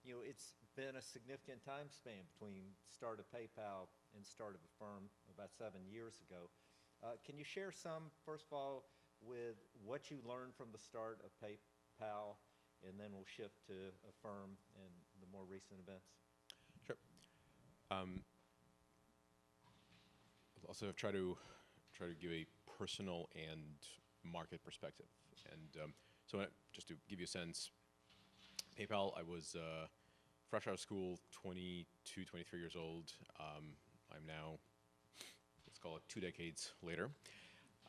it's been a significant time span between start of PayPal and start of Affirm about 7 years ago. Can you share some, first of all, with what you learned from the start of PayPal, and then we'll shift to Affirm and the more recent events? Sure. I'll also try to give a personal and market perspective. And so just to give you a sense, PayPal, I was fresh out of school, 22, 23 years old. I'm now, let's call it 2 decades later.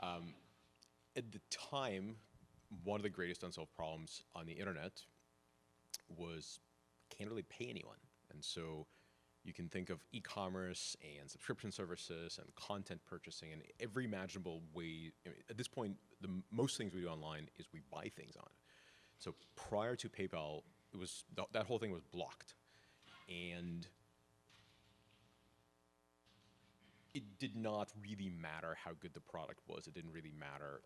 At the time, one of the greatest unsolved problems on the internet was can't really pay anyone. And so you can think of e-commerce and subscription services and content purchasing and every imaginable way. I mean, at this point, most things we do online is we buy things on it. So prior to PayPal, it was that whole thing was blocked. And it did not really matter how good the product was. It didn't really matter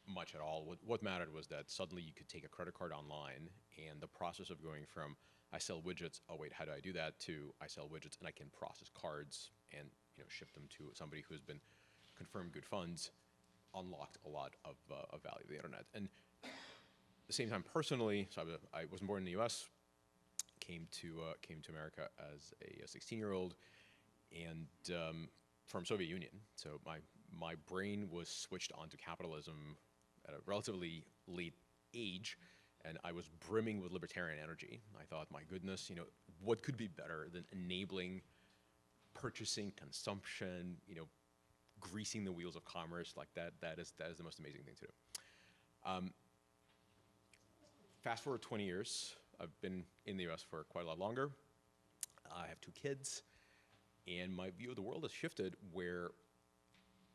much at all. What mattered was that suddenly you could take a credit card online, and the process of going from I sell widgets, oh wait, how do I do that, to I sell widgets and I can process cards and ship them to somebody who's been confirmed good funds, unlocked a lot of value of the internet. And at the same time, personally, so I wasn't born in the U.S., came to America as a 16-year-old, and from Soviet Union. So my brain was switched onto capitalism at a relatively late age, and I was brimming with libertarian energy. I thought, my goodness, what could be better than enabling purchasing, consumption, greasing the wheels of commerce like that? That is the most amazing thing to do. Fast forward 20 years. I've been in the US for quite a lot longer. I have 2 kids, and my view of the world has shifted where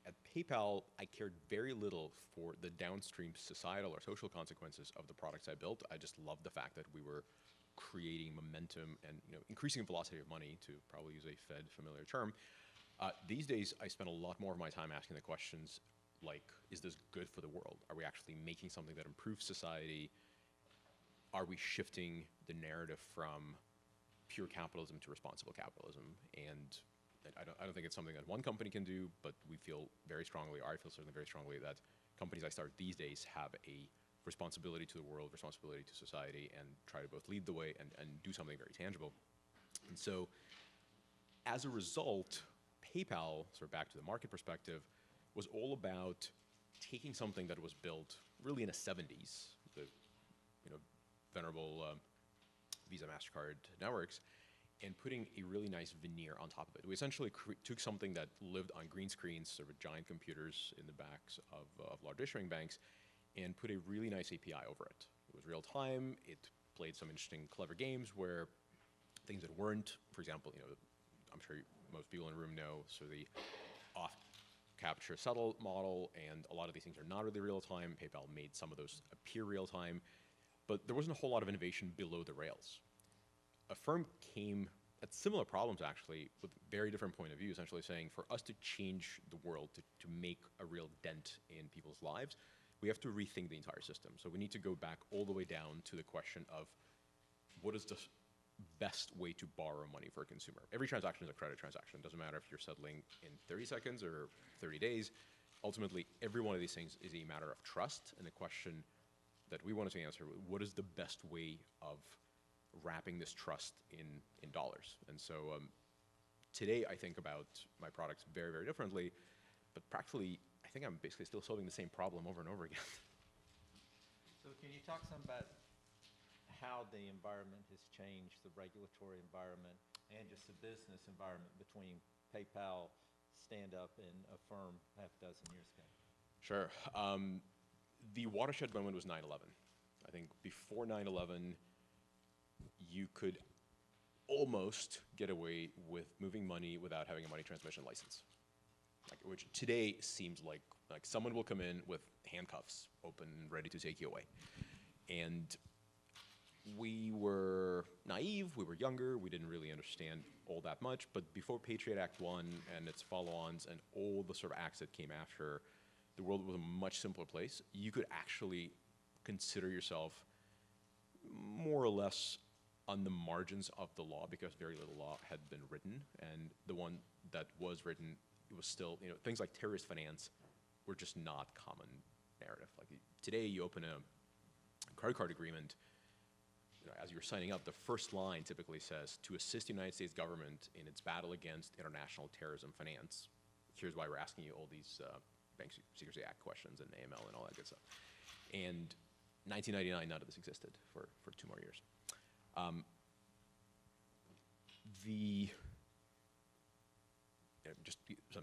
at PayPal, I cared very little for the downstream societal or social consequences of the products I built. I just loved the fact that we were creating momentum and increasing the velocity of money, to probably use a Fed familiar term. These days, I spend a lot more of my time asking the questions like, is this good for the world? Are we actually making something that improves society? Are we shifting the narrative from pure capitalism to responsible capitalism? And I don't think it's something that one company can do, but we feel very strongly, or I feel certainly very strongly, that companies I start these days have a responsibility to the world, responsibility to society, and try to both lead the way and do something very tangible. And so as a result, PayPal, sort of back to the market perspective, was all about taking something that was built really in the 70s, the venerable Visa, MasterCard networks, and putting a really nice veneer on top of it. We essentially took something that lived on green screens, sort of giant computers in the backs of large issuing banks, and put a really nice API over it. It was real time. It played some interesting, clever games where things that weren't, for example, I'm sure most people in the room know, so the off capture settle model, and a lot of these things are not really real time. PayPal made some of those appear real time, but there wasn't a whole lot of innovation below the rails. Affirm came at similar problems, actually, with a very different point of view, essentially saying, for us to change the world, to make a real dent in people's lives, we have to rethink the entire system. So we need to go back all the way down to the question of what is the best way to borrow money for a consumer. Every transaction is a credit transaction. It doesn't matter if you're settling in 30 seconds or 30 days. Ultimately, every one of these things is a matter of trust, and the question that we wanted to answer, what is the best way of wrapping this trust in dollars? And so today I think about my products very, very differently, but practically I think I'm basically still solving the same problem over and over again. So can you talk some about how the environment has changed, the regulatory environment and just the business environment between PayPal, stand-up, and Affirm half a dozen years ago? Sure. The watershed moment was 9/11. I think before 9/11, you could almost get away with moving money without having a money transmission license, which today seems like someone will come in with handcuffs open, ready to take you away. And we were naive, we were younger, we didn't really understand all that much, but before Patriot Act 1 and its follow-ons and all the sort of acts that came after, the world was a much simpler place. You could actually consider yourself more or less on the margins of the law because very little law had been written, and the one that was written, it was still, things like terrorist finance were just not common narrative. Like today, you open a credit card agreement, as you're signing up, the first line typically says, to assist the United States government in its battle against international terrorism finance. Here's why we're asking you all these Bank Secrecy Act questions and AML and all that good stuff. And 1999, none of this existed for 2 more years. Just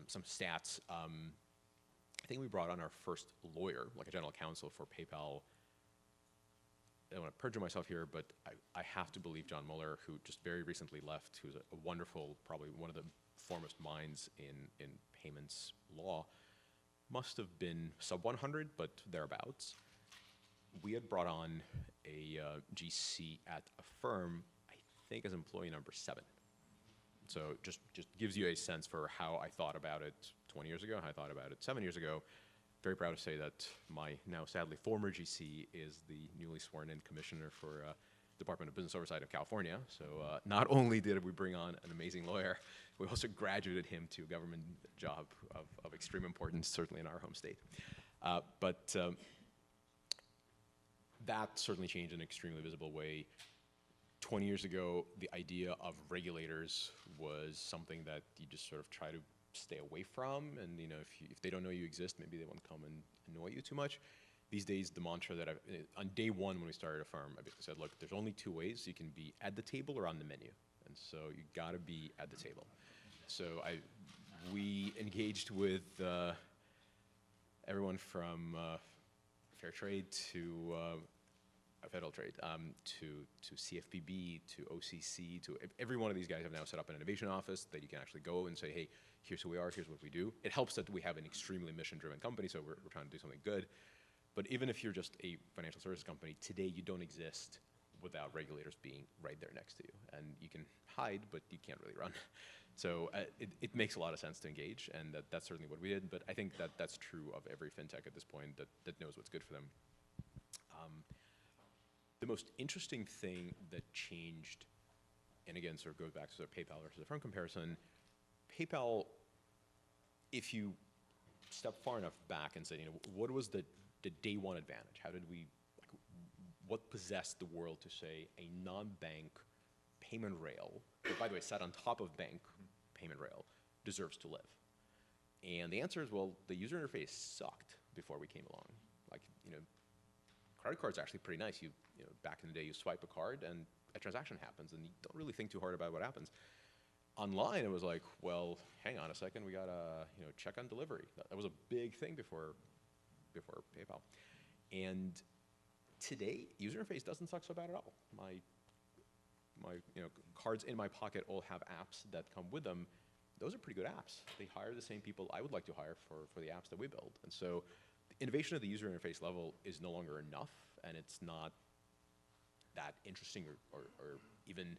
some stats. I think we brought on our first lawyer, like a general counsel for PayPal. I don't want to perjure myself here, but I have to believe John Mueller, who just very recently left, who's a wonderful, probably one of the foremost minds in payments law, must have been sub 100, but thereabouts. We had brought on a GC at a firm, I think as employee number 7. So just gives you a sense for how I thought about it 20 years ago, how I thought about it 7 years ago. Very proud to say that my now sadly former GC is the newly sworn in commissioner for Department of Business Oversight of California. So not only did we bring on an amazing lawyer, we also graduated him to a government job of extreme importance, certainly in our home state. But that certainly changed in an extremely visible way. 20 years ago, the idea of regulators was something that you just sort of try to stay away from, and if they don't know you exist, maybe they won't come and annoy you too much. These days, the mantra that on day one when we started a firm, I basically said, look, there's only 2 ways. You can be at the table or on the menu, and so you got to be at the table. So we engaged with everyone from fair trade to federal trade, to CFPB, to OCC, to every one of these guys have now set up an innovation office that you can actually go and say, hey, here's who we are, here's what we do. It helps that we have an extremely mission-driven company, so we're trying to do something good. But even if you're just a financial services company, today you don't exist without regulators being right there next to you. And you can hide, but you can't really run. So it makes a lot of sense to engage, and that's certainly what we did. But I think that that's true of every fintech at this point that knows what's good for them. The most interesting thing that changed, and again, sort of goes back to sort of PayPal versus the firm comparison, PayPal, if you step far enough back and say, what was the day one advantage? How did we, what possessed the world to say a non-bank payment rail, that by the way sat on top of bank payment rail, deserves to live? And the answer is, well, the user interface sucked before we came along. Credit card's actually pretty nice. Back in the day, you swipe a card and a transaction happens, and you don't really think too hard about what happens. Online, it was like, well, hang on a second, we got a check on delivery. That was a big thing before PayPal. And today, user interface doesn't suck so bad at all. My cards in my pocket all have apps that come with them. Those are pretty good apps. They hire the same people I would like to hire for the apps that we build. And so the innovation at the user interface level is no longer enough, and it's not that interesting or even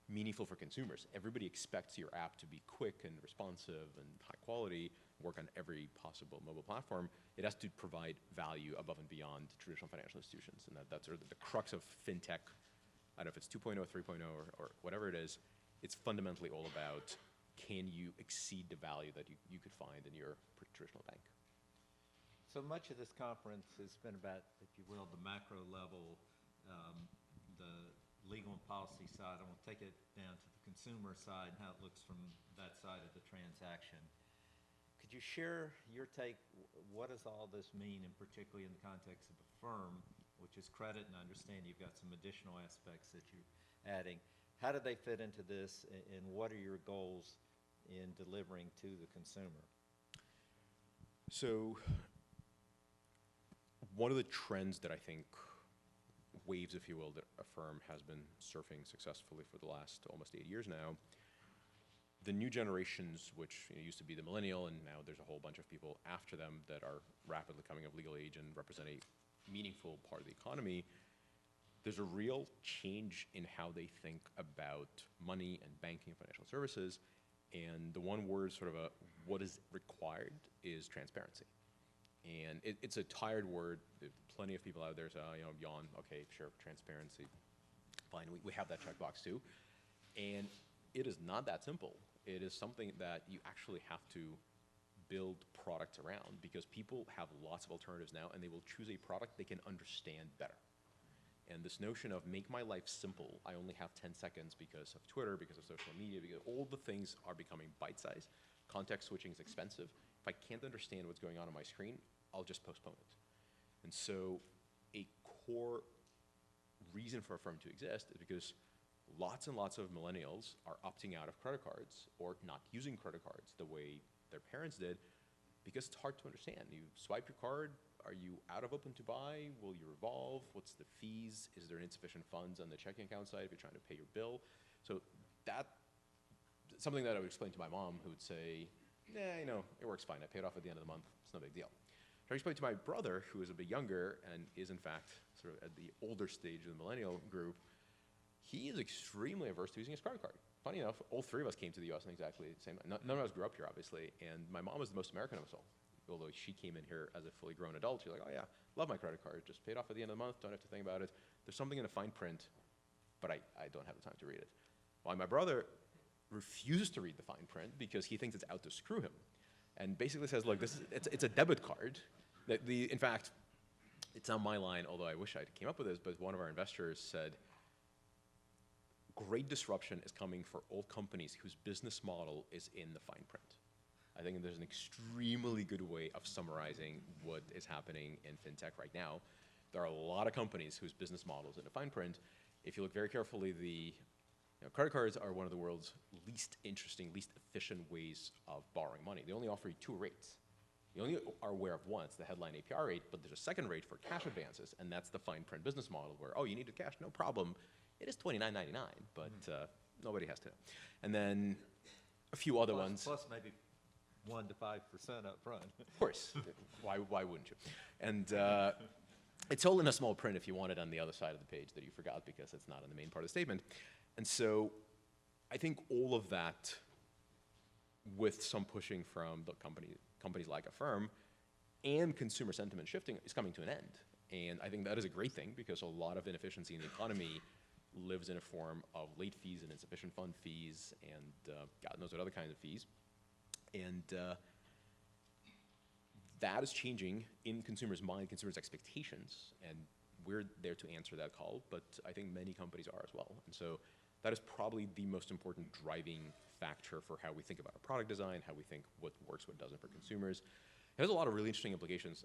meaningful for consumers. Everybody expects your app to be quick and responsive and high quality, work on every possible mobile platform. It has to provide value above and beyond traditional financial institutions, and that's sort of the crux of fintech. I don't know if it's 2.0, 3.0, or whatever it is. It's fundamentally all about, can you exceed the value that you could find in your traditional bank? So much of this conference has been about, if you will, the macro level, the legal and policy side. I want to take it down to the consumer side and how it looks from that side of the transaction. Could you share your take? What does all this mean, and particularly in the context of a firm, which is credit, and I understand you've got some additional aspects that you're adding. How do they fit into this, and what are your goals in delivering to the consumer? So one of the trends that I think waves, if you will, that a firm has been surfing successfully for the last almost 8 years now, the new generations, which used to be the millennial, and now there's a whole bunch of people after them that are rapidly coming of legal age and represent a meaningful part of the economy, there's a real change in how they think about money and banking and financial services. And the one word sort of what is required is transparency. And it's a tired word. Plenty of people out there say, yawn, okay, sure, transparency. Fine, we have that checkbox too. And it is not that simple. It is something that you actually have to build products around, because people have lots of alternatives now, and they will choose a product they can understand better. And this notion of make my life simple, I only have 10 seconds because of Twitter, because of social media, because all the things are becoming bite-sized. Context switching is expensive. If I can't understand what's going on my screen, I'll just postpone it. And so a core reason for a firm to exist is because lots and lots of millennials are opting out of credit cards or not using credit cards the way their parents did, because it's hard to understand. You swipe your card, are you out of open to buy? Will you revolve? What's the fees? Is there insufficient funds on the checking account side if you're trying to pay your bill? So that's something that I would explain to my mom, who would say, yeah, you know, it works fine. I pay it off at the end of the month. It's no big deal. I explained to my brother, who is a bit younger and is in fact sort of at the older stage of the millennial group, he is extremely averse to using his credit card. Funny enough, all three of us came to the US in exactly the same time. None of us grew up here, obviously, and my mom was the most American of us all. Although she came in here as a fully grown adult, she's like, oh yeah, love my credit card, just pay it off at the end of the month, don't have to think about it. There's something in the fine print, but I don't have the time to read it. While my brother refuses to read the fine print because he thinks it's out to screw him, and basically says, look, it's a debit card. In fact, it's on my line, although I wish I came up with this, but one of our investors said, great disruption is coming for all companies whose business model is in the fine print. I think there's an extremely good way of summarizing what is happening in fintech right now. There are a lot of companies whose business model is in the fine print. If you look very carefully, credit cards are one of the world's least interesting, least efficient ways of borrowing money. They only offer you two rates. You only are aware of one, it's the headline APR rate, but there's a second rate for cash advances, and that's the fine print business model where, oh, you need the cash, no problem. It is $29.99, but nobody has to know. And then a few other ones. Plus maybe 1 to 5% up front. Of course. Why wouldn't you? And it's all in a small print if you want it on the other side of the page that you forgot because it's not in the main part of the statement. And so I think all of that, with some pushing from the companies like Affirm and consumer sentiment shifting, is coming to an end. And I think that is a great thing, because a lot of inefficiency in the economy lives in a form of late fees and insufficient fund fees and God knows what other kinds of fees. And that is changing in consumers' mind, consumers' expectations, and we're there to answer that call, but I think many companies are as well. And so that is probably the most important driving factor for how we think about our product design, how we think what works, what doesn't for consumers. It has a lot of really interesting implications.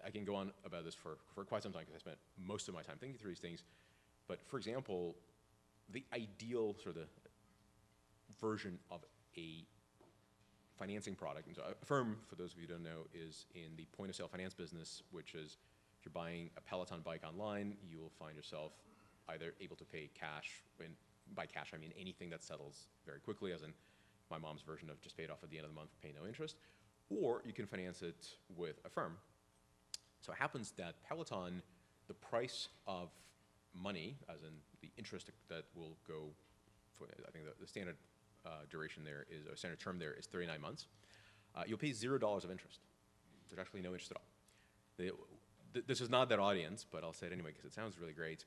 I can go on about this for quite some time because I spent most of my time thinking through these things. But for example, the ideal sort of version of a financing product, and so Affirm, for those of you who don't know, is in the point of sale finance business, which is if you're buying a Peloton bike online, you will find yourself either able to pay cash, and by cash I mean anything that settles very quickly, as in my mom's version of just pay it off at the end of the month, pay no interest, or you can finance it with Affirm. So it happens that Peloton, the price of money, as in the interest that will go for, I think the standard duration there is, or standard term there is 39 months. You'll pay $0 of interest. There's actually no interest at all. This is not that audience, but I'll say it anyway because it sounds really great.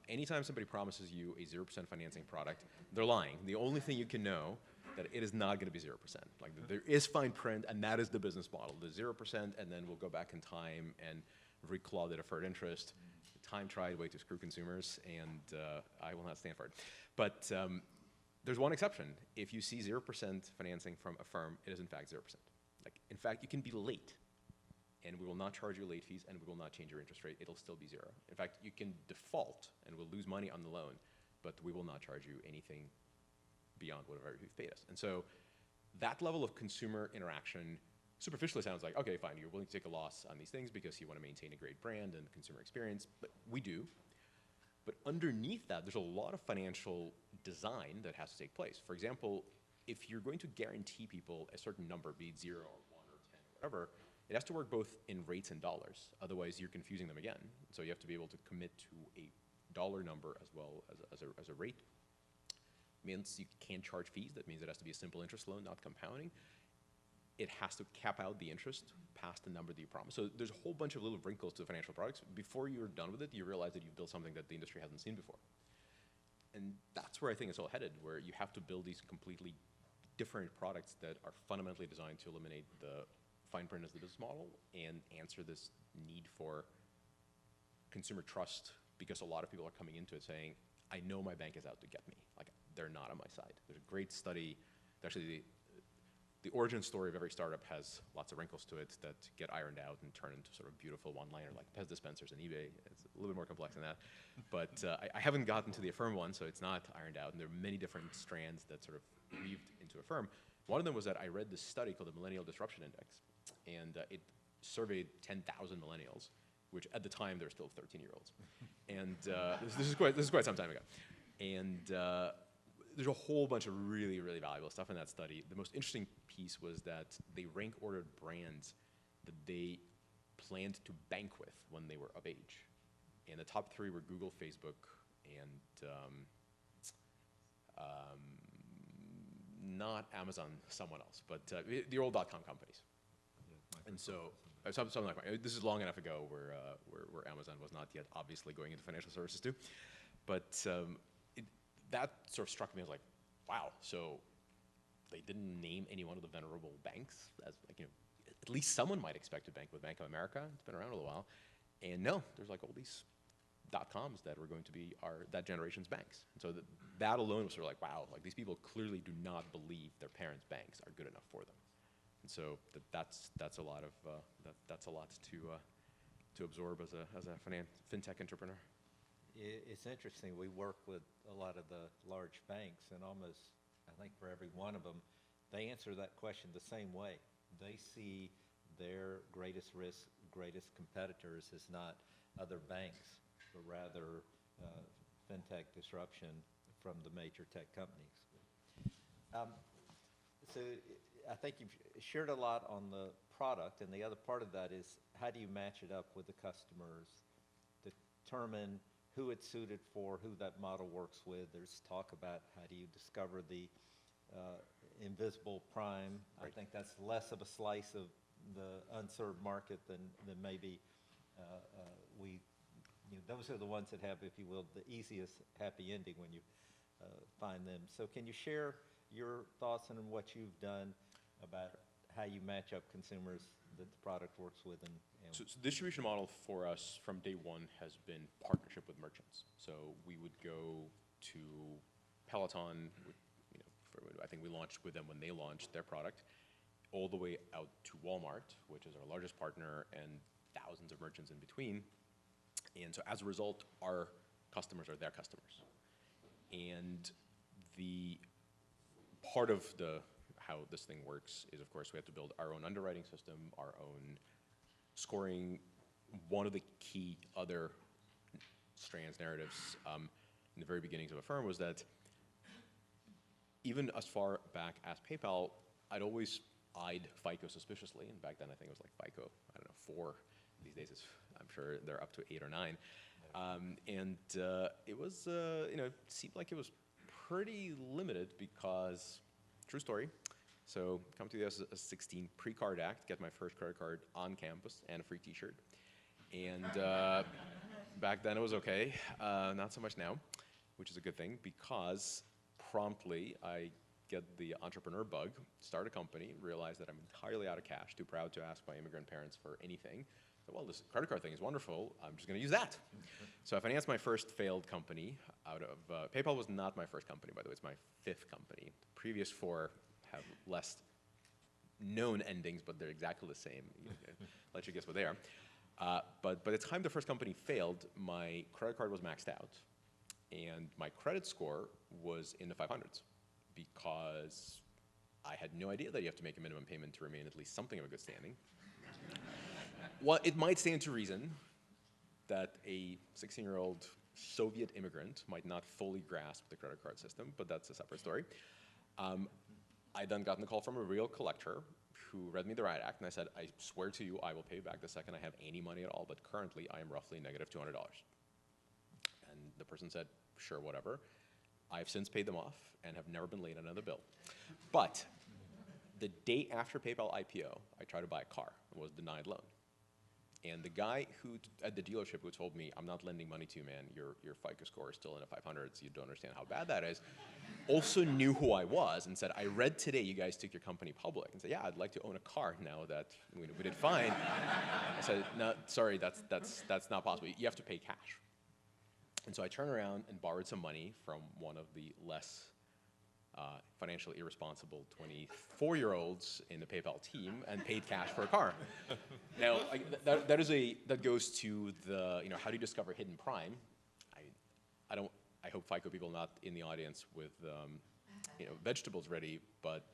Anytime somebody promises you a 0% financing product, they're lying. The only thing you can know that it is not going to be 0%. Like there is fine print, and that is the business model. The 0%, and then we'll go back in time and reclaw the deferred interest. Time tried way to screw consumers, and I will not stand for it. But there's one exception. If you see 0% financing from Affirm, it is in fact 0%. Like, in fact, you can be late, and we will not charge you late fees, and we will not change your interest rate. It'll still be 0. In fact, you can default, and we'll lose money on the loan, but we will not charge you anything beyond whatever you've paid us. And so that level of consumer interaction superficially sounds like, okay, fine, you're willing to take a loss on these things because you want to maintain a great brand and consumer experience, but we do. But underneath that, there's a lot of financial design that has to take place. For example, if you're going to guarantee people a certain number, be it 0 or 1 or 10 or whatever, it has to work both in rates and dollars. Otherwise, you're confusing them again. So you have to be able to commit to a dollar number as well as a rate. Means you can't charge fees. That means it has to be a simple interest loan, not compounding. it has to cap out the interest past the number that you promised. So there's a whole bunch of little wrinkles to the financial products. Before you're done with it, you realize that you've built something that the industry hasn't seen before. And that's where I think it's all headed, where you have to build these completely different products that are fundamentally designed to eliminate the fine print as the business model and answer this need for consumer trust, because a lot of people are coming into it saying, I know my bank is out to get me. Like, they're not on my side. There's a great study, actually the origin story of every startup has lots of wrinkles to it that get ironed out and turn into sort of beautiful one-liner like Pez dispensers and eBay. It's a little bit more complex than that. But I haven't gotten to the Affirm one, so it's not ironed out. And there are many different strands that sort of weaved into Affirm. One of them was that I read this study called the Millennial Disruption Index, and it surveyed 10,000 millennials, which at the time they were still 13-year-olds. And this is quite some time ago. And there's a whole bunch of really, really valuable stuff in that study. The most interesting piece was that they rank ordered brands that they planned to bank with when they were of age. And the top three were Google, Facebook, and not Amazon, someone else, but the old .com companies. Yeah, and so, something like that. This is long enough ago where Amazon was not yet obviously going into financial services too. But that sort of struck me as like, wow, so they didn't name any one of the venerable banks as like, at least someone might expect to bank with Bank of America. It's been around a little while. And no, there's like all these .coms that were going to be that generation's banks. And so that alone was sort of like, wow, like these people clearly do not believe their parents' banks are good enough for them. And so that's a lot of that's a lot to absorb as a fintech entrepreneur. It's interesting. We work with a lot of the large banks, and almost, I think for every one of them, they answer that question the same way. They see their greatest risk, greatest competitors as not other banks, but rather fintech disruption from the major tech companies. So I think you've shared a lot on the product, and the other part of that is how do you match it up with the customers, determine who it's suited for, who that model works with. There's talk about how do you discover the invisible prime. Right. I think that's less of a slice of the unserved market than maybe those are the ones that have, if you will, the easiest happy ending when you find them. So can you share your thoughts on what you've done about how you match up consumers that the product works with? So the distribution model for us from day one has been partnership with merchants. So we would go to Peloton, I think we launched with them when they launched their product, all the way out to Walmart, which is our largest partner, and thousands of merchants in between. And so as a result, our customers are their customers. And the part of how this thing works is, of course, we have to build our own underwriting system, our own scoring. One of the key other strands, narratives, in the very beginnings of Affirm was that even as far back as PayPal, I'd always eyed FICO suspiciously. And back then, I think it was like FICO, I don't know, 4. These days, I'm sure they're up to 8 or 9. It was, seemed like it was pretty limited because, true story, so come to the US as a 16 pre-card act, get my first credit card on campus and a free t-shirt. And back then it was okay, not so much now, which is a good thing because promptly I get the entrepreneur bug, start a company, realize that I'm entirely out of cash, too proud to ask my immigrant parents for anything. Well, this credit card thing is wonderful. I'm just going to use that. So I financed my first failed company out of PayPal was not my first company, by the way. It's my 5th company. The previous 4 have less known endings, but they're exactly the same. Let you guess what they are. But by the time the first company failed, my credit card was maxed out, and my credit score was in the 500s because I had no idea that you have to make a minimum payment to remain at least something of a good standing. Well, it might stand to reason that a 16-year-old Soviet immigrant might not fully grasp the credit card system, but that's a separate story. I then got a call from a real collector who read me the riot act, and I said, I swear to you, I will pay you back the second I have any money at all, but currently I am roughly negative $200. And the person said, sure, whatever. I've since paid them off and have never been late on another bill. But The day after PayPal IPO, I tried to buy a car and was denied loan. And the guy at the dealership who told me, I'm not lending money to you, man, your FICO score is still in the 500s, you don't understand how bad that is, also knew who I was and said, I read today you guys took your company public. And said, yeah, I'd like to own a car now that we did fine. I said, no, sorry, that's not possible. You have to pay cash. And so I turned around and borrowed some money from one of the less financially irresponsible 24-year-olds in the PayPal team and paid cash for a car. Now, that goes to the, how do you discover hidden prime? I hope FICO people not in the audience with vegetables ready, but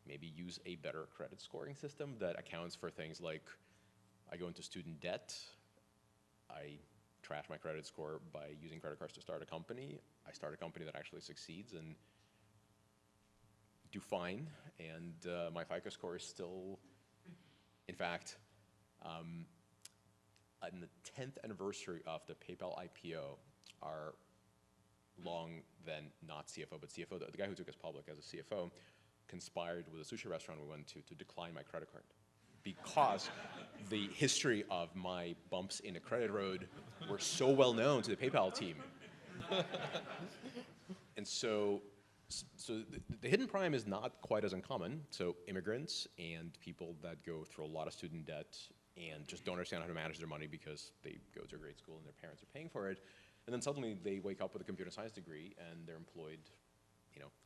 maybe use a better credit scoring system that accounts for things like I go into student debt, I trash my credit score by using credit cards to start a company. I start a company that actually succeeds and do fine, and my FICO score is still, in fact, on the 10th anniversary of the PayPal IPO, our long then not CFO, but CFO, the guy who took us public as a CFO, conspired with a sushi restaurant we went to decline my credit card, because the history of my bumps in the credit road were so well known to the PayPal team. And so the hidden prime is not quite as uncommon. So immigrants and people that go through a lot of student debt and just don't understand how to manage their money because they go to a great school and their parents are paying for it. And then suddenly they wake up with a computer science degree and they're employed,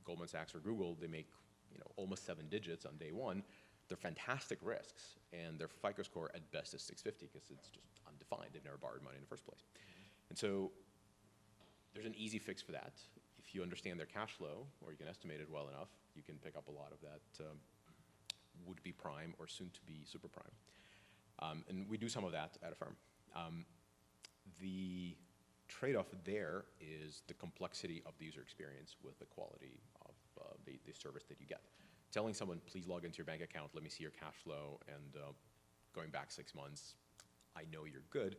Goldman Sachs or Google, they make, almost 7 digits on day one. They're fantastic risks, and their FICO score at best is 650 because it's just undefined. They've never borrowed money in the first place. And so there's an easy fix for that. If you understand their cash flow, or you can estimate it well enough, you can pick up a lot of that would-be prime or soon-to-be super prime. And we do some of that at a firm. The trade-off there is the complexity of the user experience with the quality of the service that you get. Telling someone, please log into your bank account, let me see your cash flow, and going back 6 months, I know you're good,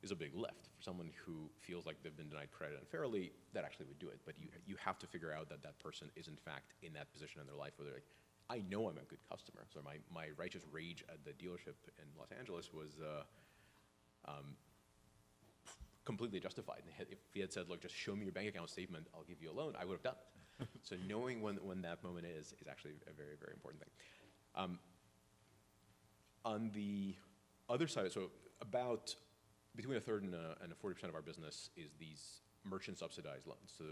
is a big lift. For someone who feels like they've been denied credit unfairly, that actually would do it. But you have to figure out that that person is in fact in that position in their life where they're like, I know I'm a good customer. So my righteous rage at the dealership in Los Angeles was completely justified. If he had said, look, just show me your bank account statement, I'll give you a loan, I would have done it. So knowing when that moment is actually a very, very important thing. On the other side, so about between a third and a 40% of our business is these merchant subsidized loans. So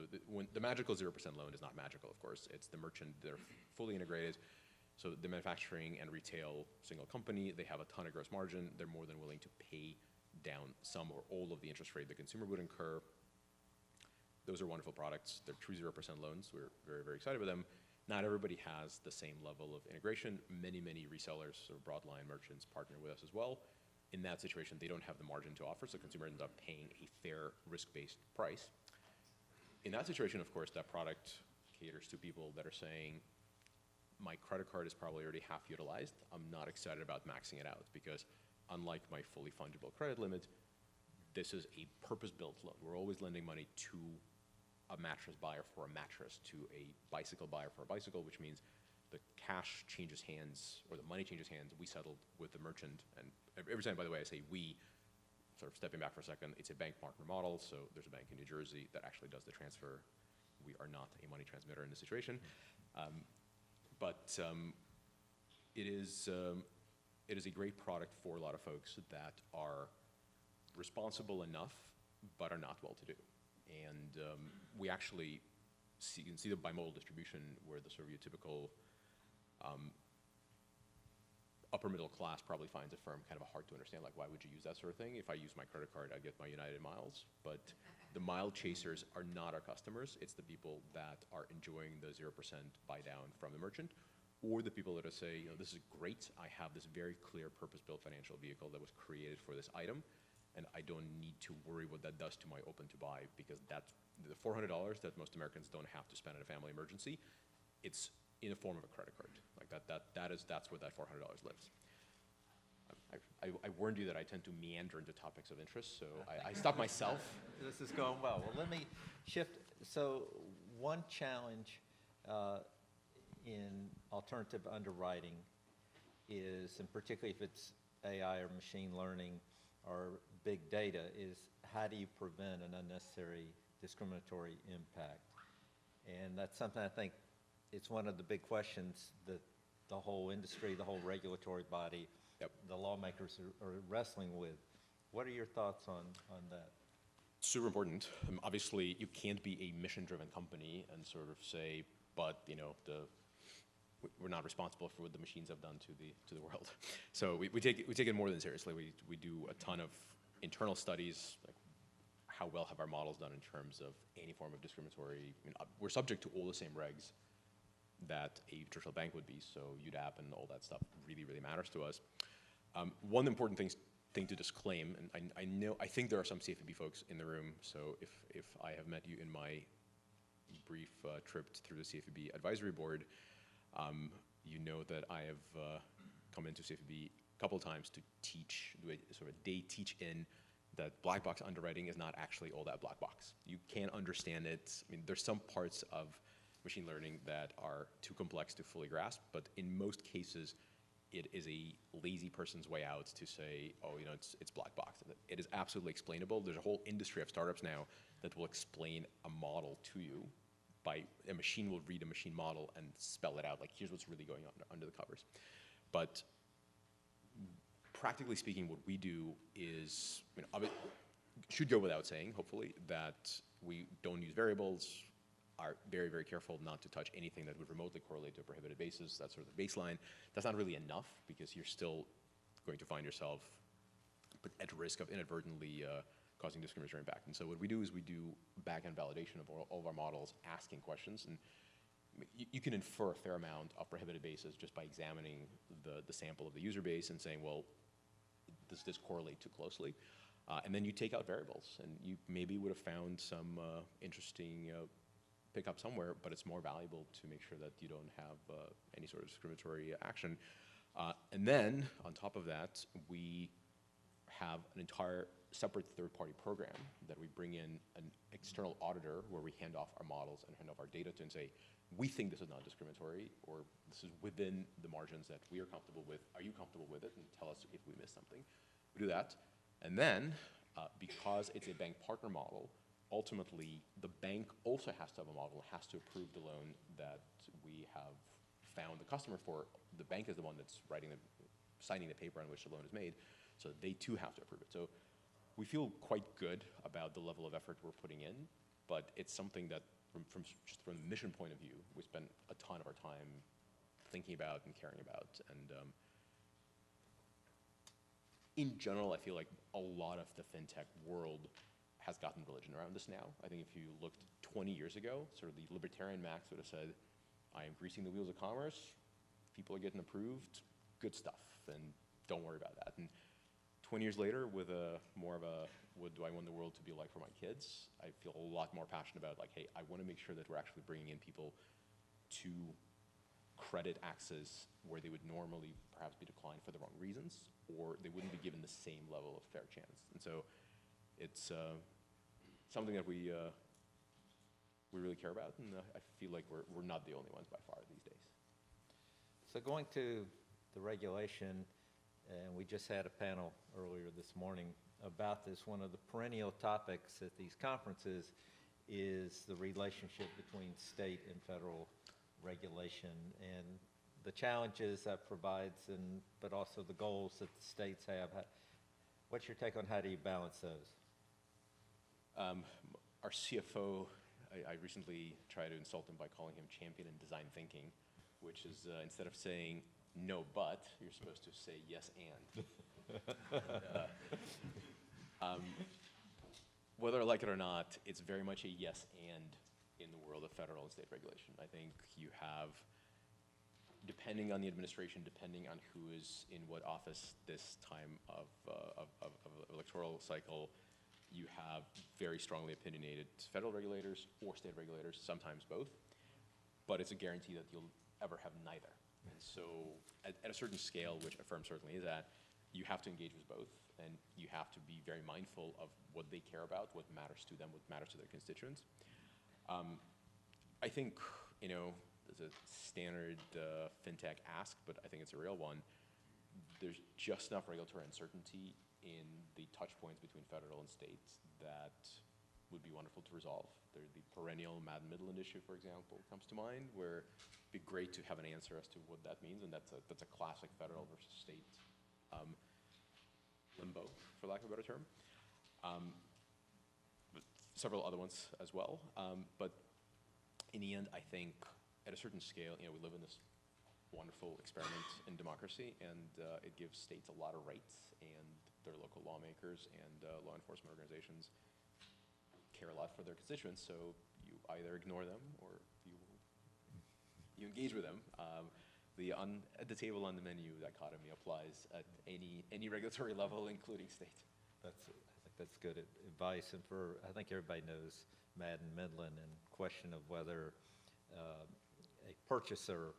the magical 0% loan is not magical, of course. It's the merchant, they're fully integrated. So the manufacturing and retail single company, they have a ton of gross margin. They're more than willing to pay down some or all of the interest rate the consumer would incur. Those are wonderful products. They're true 0% loans. We're very, very excited with them. Not everybody has the same level of integration. Many, many resellers or broadline merchants partner with us as well. In that situation, they don't have the margin to offer, so the consumer ends up paying a fair risk-based price. In that situation, of course, that product caters to people that are saying, my credit card is probably already half utilized. I'm not excited about maxing it out because unlike my fully fungible credit limit, this is a purpose-built loan. We're always lending money to a mattress buyer for a mattress, to a bicycle buyer for a bicycle, which means the cash changes hands, or the money changes hands. We settled with the merchant. And every time, by the way, I say we, sort of stepping back for a second, it's a bank partner model. So there's a bank in New Jersey that actually does the transfer. We are not a money transmitter in this situation. It is a great product for a lot of folks that are responsible enough, but are not well-to-do. And we actually can see the bimodal distribution where the sort of your typical upper middle class probably finds a firm kind of hard to understand, like why would you use that sort of thing? If I use my credit card, I get my United miles. But the mile chasers are not our customers. It's the people that are enjoying the 0% buy down from the merchant, or the people that are say, this is great. I have this very clear purpose-built financial vehicle that was created for this item, and I don't need to worry what that does to my open to buy, because that's the $400 that most Americans don't have to spend in a family emergency. It's in the form of a credit card. Like that's where that $400 lives. I warned you that I tend to meander into topics of interest, so I stopped myself. This is going well. Well, let me shift. So one challenge, in alternative underwriting is, and particularly if it's AI or machine learning or big data, is how do you prevent an unnecessary discriminatory impact? And that's something I think it's one of the big questions that the whole industry, the whole regulatory body, Yep. the lawmakers are wrestling with. What are your thoughts on that? Super important. Obviously, you can't be a mission-driven company and sort of say, but we're not responsible for what the machines have done to the world. So we take it more than seriously. We do a ton of internal studies, like how well have our models done in terms of any form of discriminatory. I mean, we're subject to all the same regs that a traditional bank would be. So UDAP and all that stuff really, really matters to us. One important thing to disclaim, and I think there are some CFPB folks in the room. So if I have met you in my brief trip through the CFPB advisory board, you know that I have come into CFPB a couple of times to teach, do a sort of day teach-in that black box underwriting is not actually all that black box. You can't understand it. I mean, there's some parts of machine learning that are too complex to fully grasp, but in most cases, it is a lazy person's way out to say, oh, it's black box. It is absolutely explainable. There's a whole industry of startups now that will explain a model to you. A machine will read a machine model and spell it out, like here's what's really going on under the covers. But practically speaking, what we do is, should go without saying, hopefully, that we don't use variables, are very, very careful not to touch anything that would remotely correlate to a prohibited basis. That's sort of the baseline. That's not really enough because you're still going to find yourself at risk of inadvertently causing discriminatory impact. And so what we do is we do back-end validation of all of our models, asking questions. And you can infer a fair amount of prohibited basis just by examining the sample of the user base and saying, well, does this correlate too closely? And then you take out variables. And you maybe would have found some interesting pickup somewhere, but it's more valuable to make sure that you don't have any sort of discriminatory action. And then, on top of that, we have an entire separate third-party program that we bring in an external auditor where we hand off our models and hand off our data to and say, we think this is not discriminatory, or this is within the margins that we are comfortable with. Are you comfortable with it? And tell us if we missed something. We do that. And then, because it's a bank partner model, ultimately, the bank also has to have a model, has to approve the loan that we have found the customer for. The bank is the one that's signing the paper on which the loan is made, so they too have to approve it. So we feel quite good about the level of effort we're putting in, but it's something that from the mission point of view, we spend a ton of our time thinking about and caring about. And in general, I feel like a lot of the fintech world has gotten religion around this now. I think if you looked 20 years ago, sort of the libertarian Max would have said, I am greasing the wheels of commerce, people are getting approved, good stuff, and don't worry about that. And 20 years later, with more of a, what do I want the world to be like for my kids, I feel a lot more passionate about, like, hey, I want to make sure that we're actually bringing in people to credit access where they would normally perhaps be declined for the wrong reasons, or they wouldn't be given the same level of fair chance. And so it's something that we really care about, and I feel like we're not the only ones by far these days. So going to the regulation, and we just had a panel earlier this morning about this. One of the perennial topics at these conferences is the relationship between state and federal regulation and the challenges that provides, but also the goals that the states have. What's your take on how do you balance those? Our CFO, I recently tried to insult him by calling him champion in design thinking, which is instead of saying no but, you're supposed to say yes and. Whether I like it or not, it's very much a yes and in the world of federal and state regulation. I think you have, depending on the administration, depending on who is in what office this time of electoral cycle, you have very strongly opinionated federal regulators or state regulators, sometimes both, but it's a guarantee that you'll ever have neither. And so at a certain scale, which a firm certainly is at, you have to engage with both, and you have to be very mindful of what they care about, what matters to them, what matters to their constituents. I think, as a standard fintech ask, but I think it's a real one. There's just enough regulatory uncertainty in the touch points between federal and states that would be wonderful to resolve. There's the perennial Madden-Midland issue, for example, comes to mind, where it'd be great to have an answer as to what that means, and that's a classic federal versus state limbo, for lack of a better term. But several other ones as well. But in the end, I think at a certain scale, we live in this wonderful experiment in democracy, and it gives states a lot of rights, and their local lawmakers and law enforcement organizations care a lot for their constituents, so you either ignore them or you engage with them. At the table on the menu dichotomy applies at any regulatory level, including state. I think that's good advice, and I think everybody knows Madden-Midland and question of whether a purchaser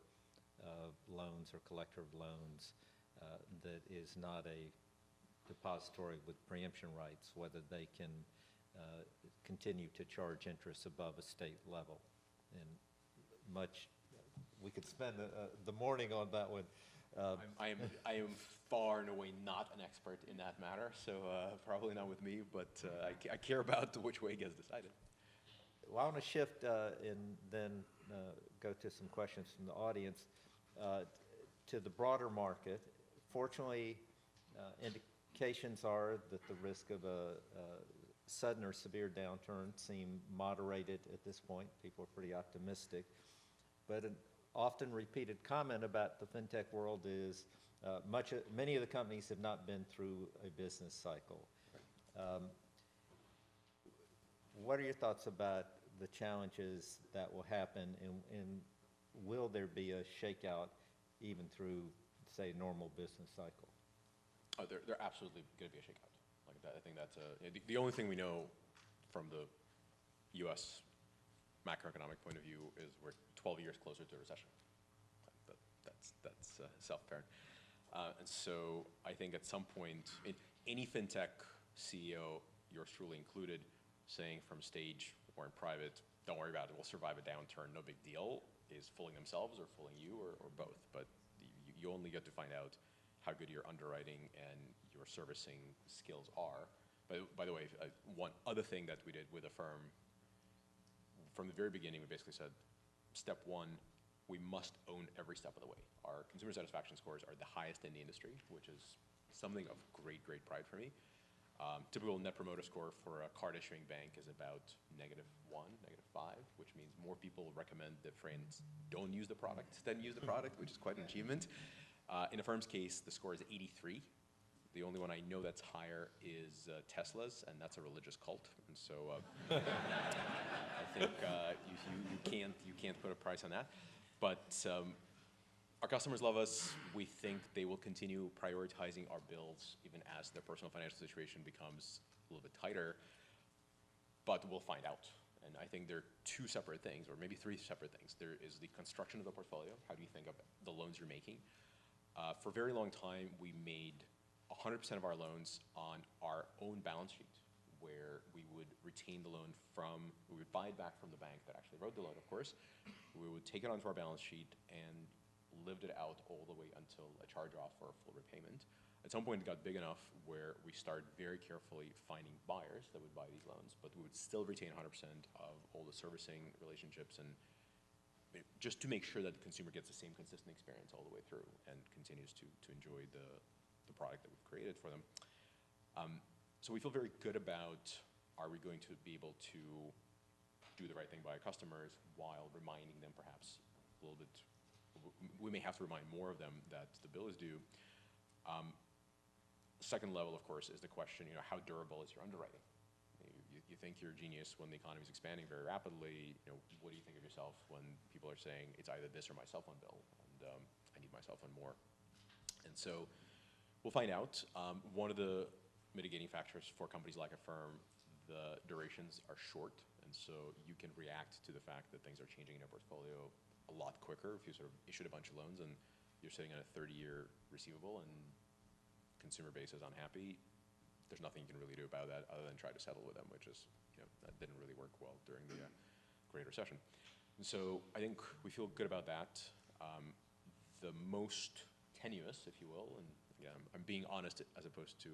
of loans or collector of loans that is not a depository with preemption rights, whether they can continue to charge interest above a state level. And we could spend the morning on that one. I am far and away not an expert in that matter, so probably not with me, but I care about which way gets decided. Well, I want to shift and then go to some questions from the audience to the broader market. Fortunately, indications are that the risk of a sudden or severe downturn seem moderated at this point. People are pretty optimistic. But an often repeated comment about the fintech world is many of the companies have not been through a business cycle. What are your thoughts about the challenges that will happen, and will there be a shakeout even through, say, a normal business cycle? Oh, there absolutely going to be a shakeout. Like that, I think that's the only thing we know from the U.S. macroeconomic point of view is we're 12 years closer to a recession. That's self-apparent. And so I think at some point, any fintech CEO, yours truly included, saying from stage or in private, don't worry about it, we'll survive a downturn, no big deal, is fooling themselves or fooling you or both. But you only get to find out how good your underwriting and your servicing skills are. By the way, one other thing that we did with the firm, from the very beginning, we basically said, step one, we must own every step of the way. Our consumer satisfaction scores are the highest in the industry, which is something of great, great pride for me. Typical net promoter score for a card issuing bank is about -1, -5, which means more people recommend their friends don't use the product than use the product, which is quite an achievement. In a firm's case, the score is 83. The only one I know that's higher is Tesla's, and that's a religious cult. And so I think you can't put a price on that. But our customers love us. We think they will continue prioritizing our bills even as their personal financial situation becomes a little bit tighter. But we'll find out. And I think there are two separate things, or maybe three separate things. There is the construction of the portfolio. How do you think of the loans you're making? For a very long time, we made 100% of our loans on our own balance sheet, where we would retain the loan we would buy it back from the bank that actually wrote the loan, of course. We would take it onto our balance sheet and lived it out all the way until a charge-off or a full repayment. At some point, it got big enough where we started very carefully finding buyers that would buy these loans, but we would still retain 100% of all the servicing relationships, and just to make sure that the consumer gets the same consistent experience all the way through and continues to enjoy the product that we've created for them. So we feel very good about, are we going to be able to do the right thing by our customers while reminding them perhaps a little bit, we may have to remind more of them that the bill is due. Second level, of course, is the question, how durable is your underwriting? You think you're a genius when the economy is expanding very rapidly. What do you think of yourself when people are saying it's either this or my cell phone bill, and I need my cell phone more? And so we'll find out. One of the mitigating factors for companies like Affirm, the durations are short, and so you can react to the fact that things are changing in your portfolio a lot quicker. If you sort of issued a bunch of loans and you're sitting on a 30-year receivable and consumer base is unhappy, there's nothing you can really do about that other than try to settle with them, which is, that didn't really work well during the Great Recession. And so I think we feel good about that. The most tenuous, if you will, and again, I'm being honest as opposed to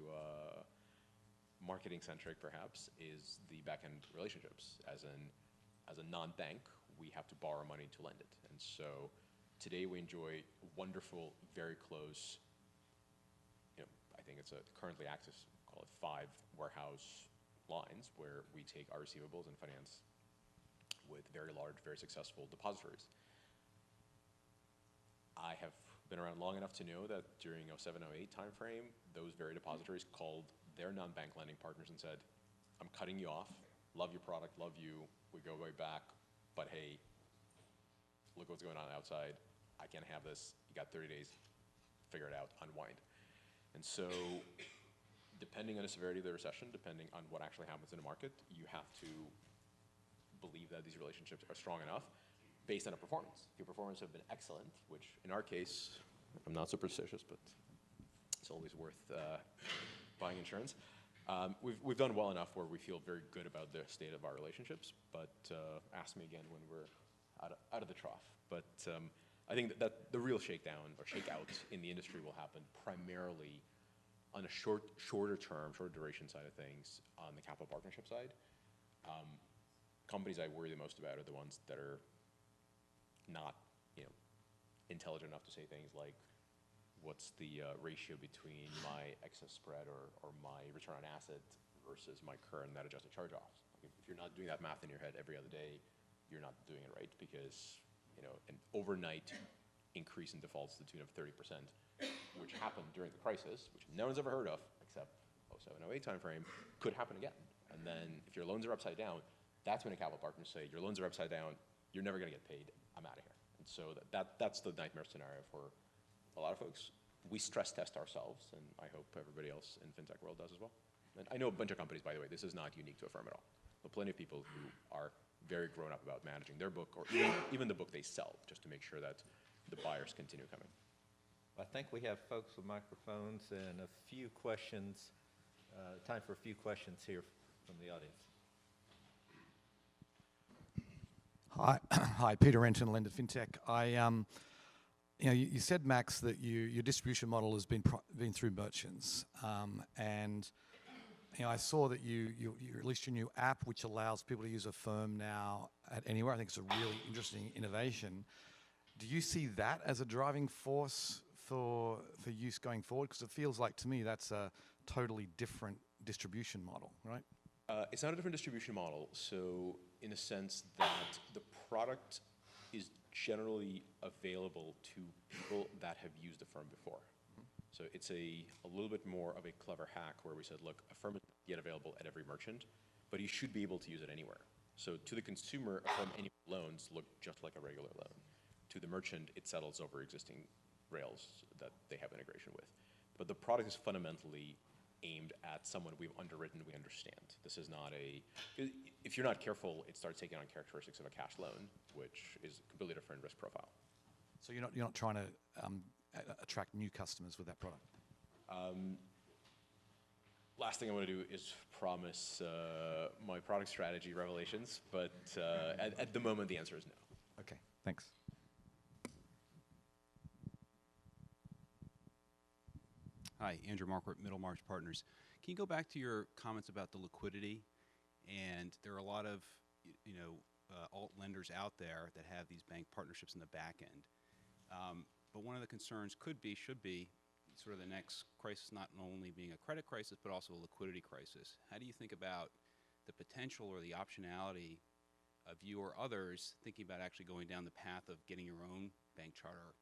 marketing-centric perhaps, is the back-end relationships. As a non-bank, we have to borrow money to lend it. And so today we enjoy wonderful, very close, I think it's currently active, call it 5 warehouse lines where we take our receivables and finance with very large, very successful depositories. I have been around long enough to know that during 07, 08 timeframe, those very depositories called their non-bank lending partners and said, I'm cutting you off, love your product, love you, we go way back, but hey, look what's going on outside, I can't have this, you got 30 days, figure it out, unwind. And so, depending on the severity of the recession, depending on what actually happens in the market, you have to believe that these relationships are strong enough based on a performance. If your performance have been excellent, which in our case, I'm not superstitious, but it's always worth buying insurance. We've done well enough where we feel very good about the state of our relationships, but ask me again when we're out of the trough. But I think that the real shakedown or shakeout in the industry will happen primarily on a shorter duration side of things on the capital partnership side. Companies I worry the most about are the ones that are not, intelligent enough to say things like, what's the ratio between my excess spread or my return on asset versus my current net adjusted charge-offs? If you're not doing that math in your head every other day, you're not doing it right, because an overnight increase in defaults to the tune of 30%, which happened during the crisis, which no one's ever heard of except 07, 08 timeframe, could happen again. And then if your loans are upside down, that's when a capital partners say, your loans are upside down, you're never going to get paid, I'm out of here. And so that's the nightmare scenario for a lot of folks. We stress test ourselves, and I hope everybody else in fintech world does as well. And I know a bunch of companies, by the way, this is not unique to Affirm at all, but plenty of people who are very grown up about managing their book, or even the book they sell, just to make sure that the buyers continue coming. I think we have folks with microphones and a few questions, time for a few questions here from the audience. Hi, Peter Renton, Lender FinTech. You said, Max, that your distribution model has been through merchants, and I saw that you released your new app, which allows people to use Affirm now at anywhere. I think it's a really interesting innovation. Do you see that as a driving force for use going forward? Because it feels like to me that's a totally different distribution model, right? It's not a different distribution model. So in a sense that the product is generally available to people that have used Affirm before. So it's a little bit more of a clever hack where we said, look, Affirm is not yet available at every merchant, but you should be able to use it anywhere. So to the consumer, Affirm Anywhere loans look just like a regular loan. To the merchant, it settles over existing rails that they have integration with. But the product is fundamentally aimed at someone we've underwritten, we understand. This is not if you're not careful, it starts taking on characteristics of a cash loan, which is a completely different risk profile. So you're not trying to attract new customers with that product? Last thing I want to do is promise my product strategy revelations, but at the moment the answer is no. Okay, thanks. Hi, Andrew Marquardt, Middlemarch Partners. Can you go back to your comments about the liquidity? And there are a lot of, alt lenders out there that have these bank partnerships in the back end. But one of the concerns should be sort of the next crisis not only being a credit crisis, but also a liquidity crisis. How do you think about the potential or the optionality of you or others thinking about actually going down the path of getting your own bank charter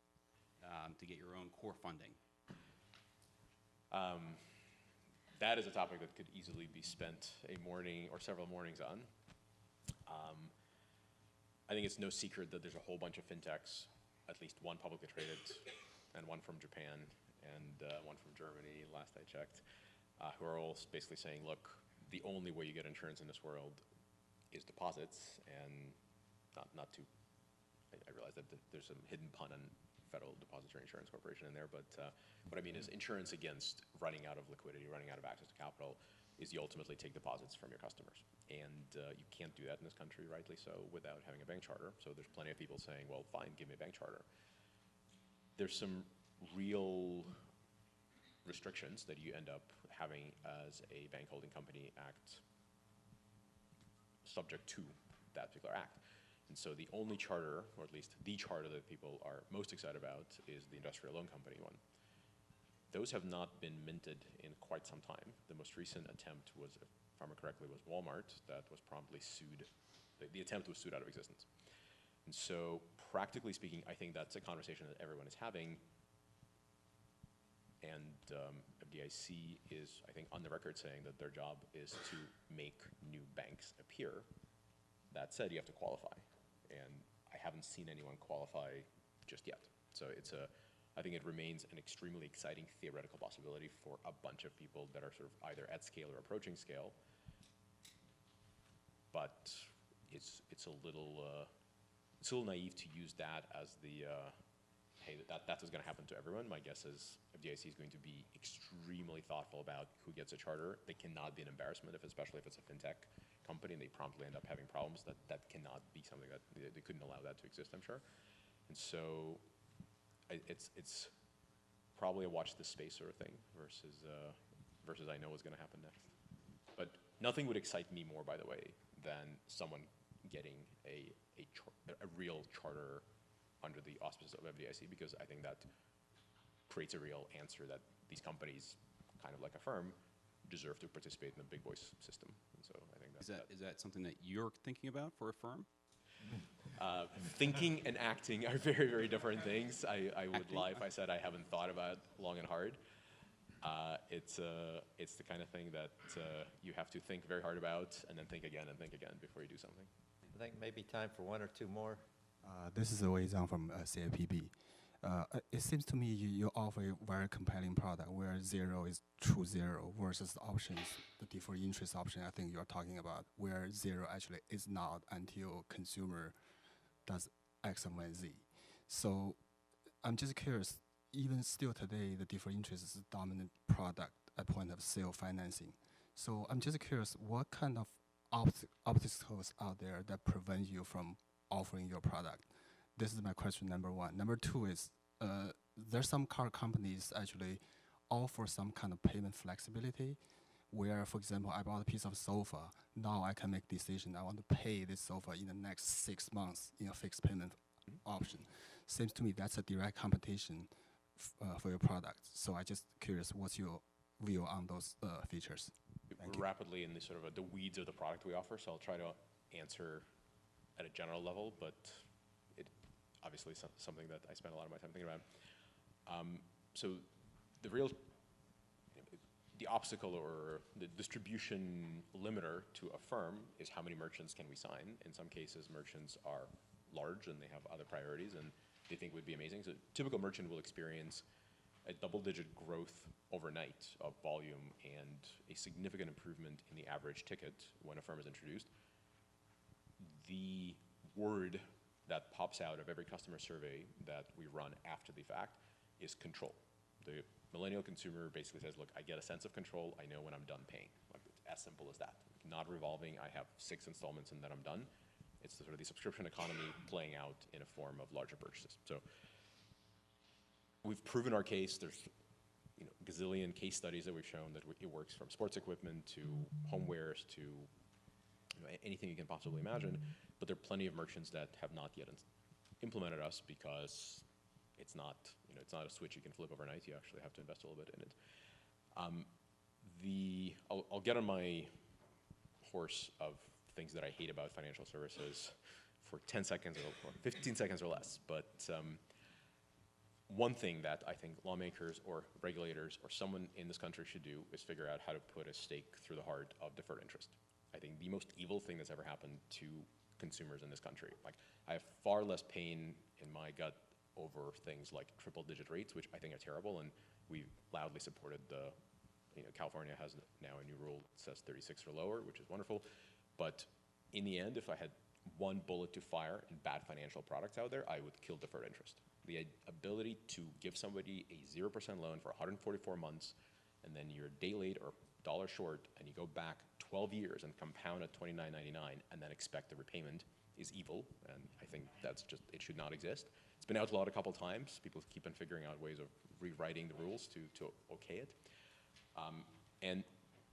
to get your own core funding? That is a topic that could easily be spent a morning or several mornings on. I think it's no secret that there's a whole bunch of fintechs, at least one publicly traded and one from Japan and one from Germany, last I checked, who are all basically saying, look, the only way you get insurance in this world is deposits, and not to, I realize that there's some hidden pun on Federal Depository Insurance Corporation in there, but what I mean is insurance against running out of liquidity, running out of access to capital. is you ultimately take deposits from your customers. And you can't do that in this country, rightly so, without having a bank charter. So there's plenty of people saying, well, fine, give me a bank charter. There's some real restrictions that you end up having as a bank holding company act subject to that particular act. And so the only charter, or at least the charter that people are most excited about, is the industrial loan company one. Those have not been minted in quite some time. The most recent attempt was, if I remember correctly, was Walmart that was promptly sued. The attempt was sued out of existence. And so practically speaking, I think that's a conversation that everyone is having. And FDIC is, I think, on the record saying that their job is to make new banks appear. That said, you have to qualify. And I haven't seen anyone qualify just yet. So I think it remains an extremely exciting theoretical possibility for a bunch of people that are sort of either at scale or approaching scale. But it's a little naive to use that as the hey, that's what's going to happen to everyone. My guess is FDIC is going to be extremely thoughtful about who gets a charter. They cannot be an embarrassment, especially if it's a fintech company and they promptly end up having problems. That cannot be something that they couldn't allow that to exist, I'm sure. And so it's probably a watch this space sort of thing versus I know what's going to happen next. But nothing would excite me more, by the way, than someone getting a real charter under the auspices of FDIC, because I think that creates a real answer that these companies, kind of like a firm, deserve to participate in the big boys system. And so I think Is that something that you're thinking about for a firm? Thinking and acting are very, very different things. I would Acting? lie if I said I haven't thought about it long and hard. It's the kind of thing that you have to think very hard about and then think again before you do something. I think maybe time for one or two more. This is Wei Zhang from CIPB. It seems to me you offer a very compelling product where zero is true zero versus the options, the deferred interest option I think you're talking about, where zero actually is not until consumer does X and Y, Z. So I'm just curious, even still today, the deferred interest is the dominant product at point of sale financing. So I'm just curious, what kind of obstacles out there that prevent you from offering your product? This is my question, number one. Number two is, there's some car companies actually offer some kind of payment flexibility where, for example, I bought a piece of sofa. Now I can make decision. I want to pay this sofa in the next 6 months in a fixed payment option. Seems to me that's a direct competition for your product. So I just curious, what's your view on those features? Thank you. Rapidly in the sort of the weeds of the product we offer, so I'll try to answer at a general level, but it obviously is something that I spend a lot of my time thinking about. So the obstacle or the distribution limiter to a firm is how many merchants can we sign. In some cases, merchants are large and they have other priorities and they think would be amazing. So a typical merchant will experience a double-digit growth overnight of volume and a significant improvement in the average ticket when a firm is introduced. The word that pops out of every customer survey that we run after the fact is control. The millennial consumer basically says, look, I get a sense of control. I know when I'm done paying. Like, it's as simple as that. Not revolving, I have 6 installments and then I'm done. It's the sort of the subscription economy playing out in a form of larger purchases. So we've proven our case. There's gazillion case studies that we've shown that it works, from sports equipment to homewares to anything you can possibly imagine. But there are plenty of merchants that have not yet implemented us because it's not a switch you can flip overnight. You actually have to invest a little bit in it. I'll get on my horse of things that I hate about financial services for 10 seconds or 15 seconds or less. But one thing that I think lawmakers or regulators or someone in this country should do is figure out how to put a stake through the heart of deferred interest. I think the most evil thing that's ever happened to consumers in this country. Like, I have far less pain in my gut over things like triple-digit rates, which I think are terrible, and we loudly supported California has now a new rule that says 36 or lower, which is wonderful. But in the end, if I had one bullet to fire in bad financial products out there, I would kill deferred interest. The ability to give somebody a 0% loan for 144 months, and then you're a day late or dollar short and you go back 12 years and compound at $29.99 and then expect the repayment is evil, and I think that's just, it should not exist. It's been outlawed a couple times. People keep on figuring out ways of rewriting the rules to okay it. And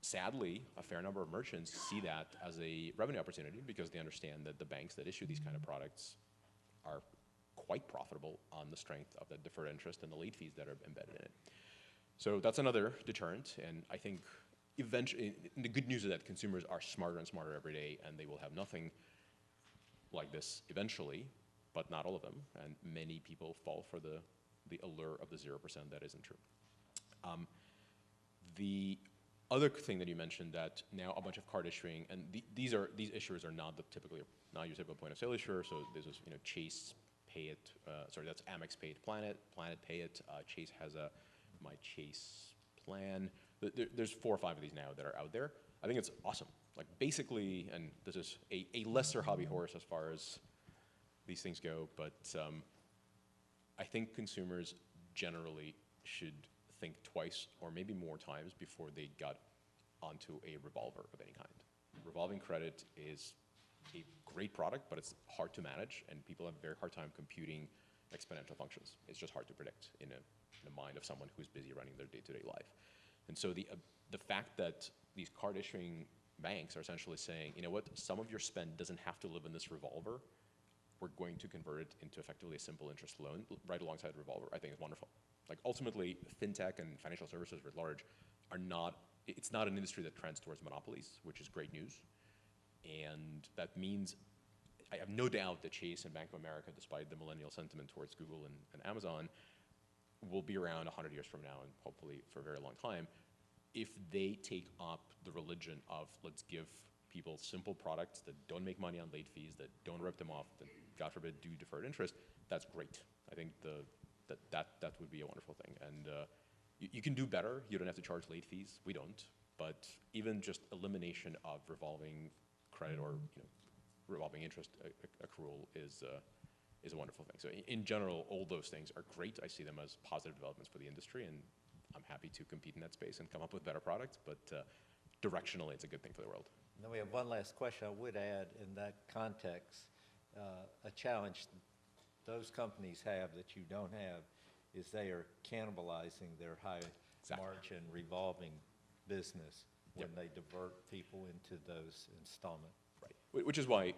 sadly, a fair number of merchants see that as a revenue opportunity because they understand that the banks that issue these kind of products are quite profitable on the strength of the deferred interest and the late fees that are embedded in it. So that's another deterrent, and I think eventually, the good news is that consumers are smarter and smarter every day, and they will have nothing like this eventually, but not all of them, and many people fall for the allure of the 0% that isn't true. The other thing that you mentioned, that now a bunch of card issuing, and these issuers are not not your typical point of sale issuer. So this is Chase Pay It, sorry, that's Amex Pay It, Planet Pay It. Chase has a My Chase plan. There's 4 or 5 of these now that are out there. I think it's awesome. Like basically, and this is a lesser hobby horse as far as these things go, but I think consumers generally should think twice or maybe more times before they got onto a revolver of any kind. Revolving credit is a great product, but it's hard to manage, and people have a very hard time computing exponential functions. It's just hard to predict in the mind of someone who's busy running their day-to-day life. And so the fact that these card issuing banks are essentially saying, you know what, some of your spend doesn't have to live in this revolver. We're going to convert it into effectively a simple interest loan right alongside the revolver, I think is wonderful. Like ultimately, fintech and financial services writ large are not, it's not an industry that trends towards monopolies, which is great news. And that means, I have no doubt that Chase and Bank of America, despite the millennial sentiment towards Google and Amazon, will be around 100 years from now and hopefully for a very long time if they take up the religion of let's give people simple products that don't make money on late fees, that don't rip them off, that God forbid do deferred interest. That's great. I think that would be a wonderful thing. And you can do better. You don't have to charge late fees. We don't. But even just elimination of revolving credit or revolving interest accrual is a wonderful thing. So in general, all those things are great. I see them as positive developments for the industry, and I'm happy to compete in that space and come up with better products. But directionally, it's a good thing for the world. Then we have one last question. I would add in that context, a challenge those companies have that you don't have is they are cannibalizing their high margin revolving business when they divert people into those installment. Right, which is why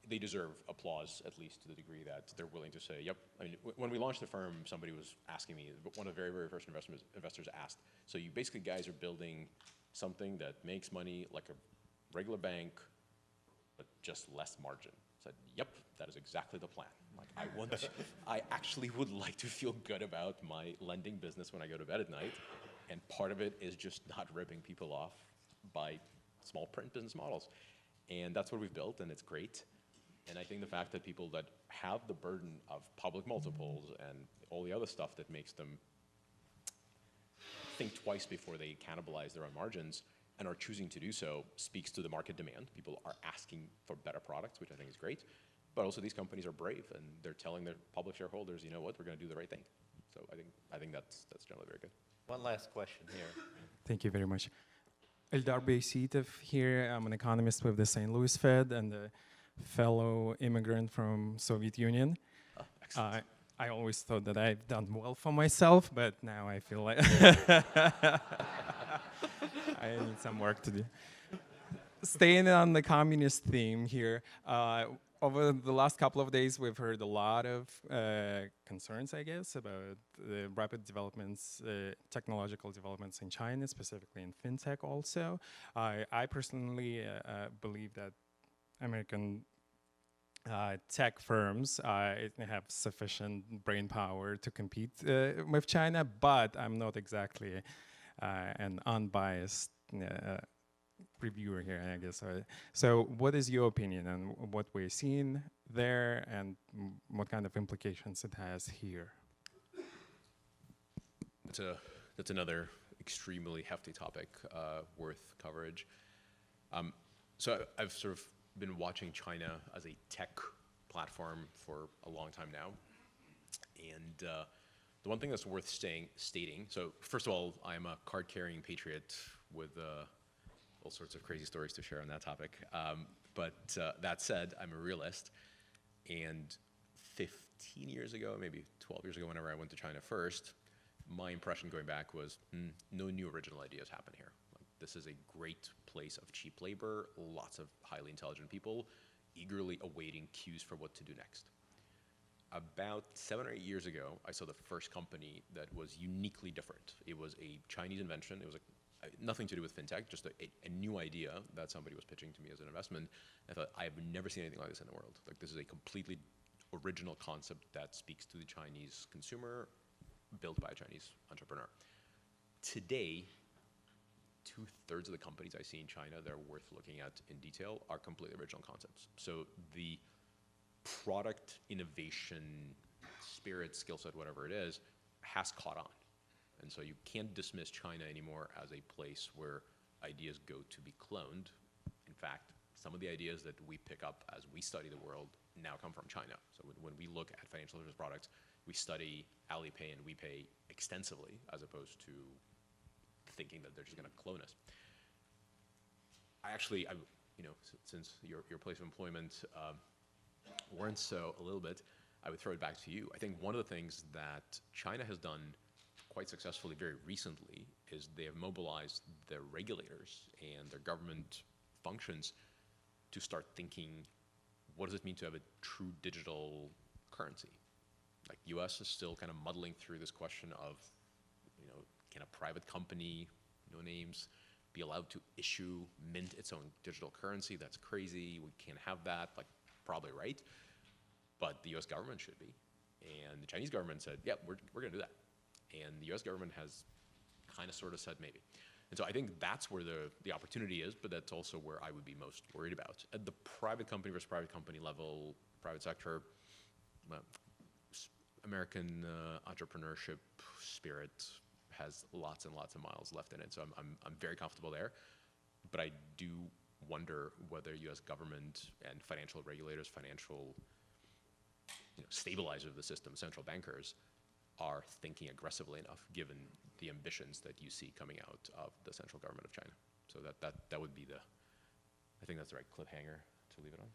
they deserve applause, at least to the degree that they're willing to say, yep. I mean, when we launched the firm, somebody was asking me, one of the very, very first investors asked, so you basically guys are building something that makes money like a regular bank, but just less margin. I said, yep, that is exactly the plan. Like, I actually would like to feel good about my lending business when I go to bed at night, and part of it is just not ripping people off by small print business models. And that's what we've built, and it's great. And I think the fact that people that have the burden of public multiples and all the other stuff that makes them think twice before they cannibalize their own margins and are choosing to do so speaks to the market demand. People are asking for better products, which I think is great. But also these companies are brave, and they're telling their public shareholders, you know what, we're going to do the right thing. So I think that's generally very good. One last question here. Thank you very much. Eldar Beyseitov here. I'm an economist with the St. Louis Fed and a fellow immigrant from Soviet Union. Oh, excellent. I always thought that I've done well for myself, but now I feel like I need some work to do. Staying on the communist theme here, over the last couple of days, we've heard a lot of concerns, I guess, about the rapid developments, technological developments in China, specifically in fintech also. I personally believe that American tech firms have sufficient brain power to compete with China, but I'm not exactly an unbiased reviewer here, I guess. So what is your opinion on what we're seeing there and what kind of implications it has here? That's another extremely hefty topic worth coverage. So I've sort of been watching China as a tech platform for a long time now. And the one thing that's worth stating, so first of all, I'm a card-carrying patriot with all sorts of crazy stories to share on that topic. But that said, I'm a realist, and 15 years ago, maybe 12 years ago, whenever I went to China first, my impression going back was, no new original ideas happen here. Like, this is a great place of cheap labor, lots of highly intelligent people, eagerly awaiting cues for what to do next. About 7 or 8 years ago, I saw the first company that was uniquely different. It was a Chinese invention. It was nothing to do with fintech, just a new idea that somebody was pitching to me as an investment. I thought, I've never seen anything like this in the world. Like, this is a completely original concept that speaks to the Chinese consumer, built by a Chinese entrepreneur. Today, 2/3 of the companies I see in China that are worth looking at in detail are completely original concepts. So the product innovation spirit, skill set, whatever it is, has caught on. And so you can't dismiss China anymore as a place where ideas go to be cloned. In fact, some of the ideas that we pick up as we study the world now come from China. So when we look at financial service products, we study Alipay and WePay extensively, as opposed to thinking that they're just going to clone us. Since your place of employment warrants so a little bit, I would throw it back to you. I think one of the things that China has done quite successfully very recently is they have mobilized their regulators and their government functions to start thinking, what does it mean to have a true digital currency? Like, US is still kind of muddling through this question of, can a private company, no names, be allowed to mint its own digital currency? That's crazy. We can't have that. Like, probably right. But the US government should be. And the Chinese government said, yeah, we're going to do that. And the US government has kind of sort of said maybe. And so I think that's where the opportunity is, but that's also where I would be most worried about. At the private company versus private company level, private sector, American entrepreneurship spirit has lots and lots of miles left in it. So I'm very comfortable there. But I do wonder whether US government and financial regulators, financial stabilizers of the system, central bankers, are thinking aggressively enough given the ambitions that you see coming out of the central government of China. So that would be I think that's the right cliffhanger to leave it on.